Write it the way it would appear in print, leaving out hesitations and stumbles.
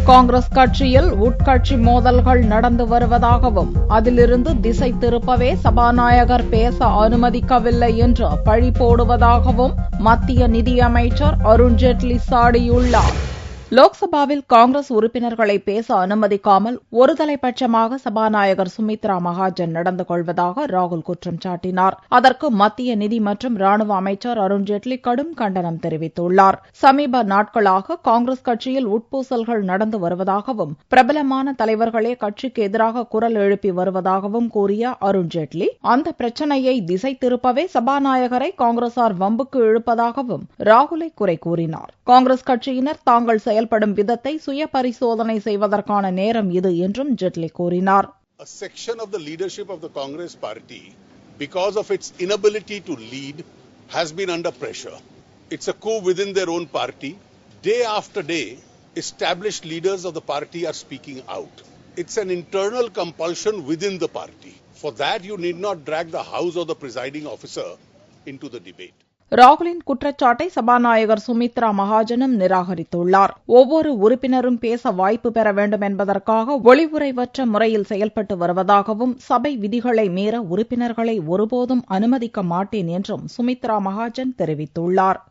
காங்கிரஸ் கட்சியில் உட்கட்சி மோதல்கள் நடந்து வருவதாகவும் அதிலிருந்து திசை திருப்பவே சபாநாயகர் பேச அனுமதிக்கவில்லை என்று பழி போடுவதாகவும் மத்திய நிதியமைச்சர் அருண்ஜேட்லி சாடியுள்ளார். லோக்சபாவில் காங்கிரஸ் உறுப்பினர்களை பேச அனுமதிக்காமல் ஒருதலைபட்சமாக சபாநாயகர் சுமித்ரா மகாஜன் நடந்து கொள்வதாக ராகுல் குற்றம் சாட்டினார். அதற்கு மத்திய நிதி மற்றும் ராணுவ அமைச்சர் அருண்ஜேட்லி கடும் கண்டனம் தெரிவித்துள்ளார். சமீப நாட்களாக காங்கிரஸ் கட்சியில் உட்பூசல்கள் நடந்து வருவதாகவும் பிரபலமான தலைவர்களே கட்சிக்கு எதிராக குரல் எழுப்பி வருவதாகவும் கூறிய அருண்ஜேட்லி, அந்த பிரச்சினையை திசை திருப்பவே சபாநாயகரை காங்கிரசார் வம்புக்கு இழுப்பதாகவும் ராகுலை குறை கூறினார். காங்கிரஸ் கட்சியினர் தாங்கள் செயல்படும் விதத்தை சுய பரிசோதனை செய்வதற்கான நேரம் இது என்றும் ஜெட்லி கூறினார். A section of the leadership of the Congress party, because of its inability to lead, has been under pressure. It's a coup within their own party. Day after day, established leaders of the party are speaking out. It's an internal compulsion within the party. For that, you need not drag the House or the presiding officer into the debate. ராகுலின் குற்றச்சாட்டை சபாநாயகர் சுமித்ரா மகாஜனும் நிராகரித்துள்ளார். ஒவ்வொரு உறுப்பினரும் பேச வாய்ப்பு பெற வேண்டும் என்பதற்காக ஒளிவுறைவற்ற முறையில் செயல்பட்டு வருவதாகவும் சபை விதிகளை மீற உறுப்பினர்களை ஒருபோதும் அனுமதிக்க மாட்டேன் என்றும் சுமித்ரா மகாஜன் தெரிவித்துள்ளார்.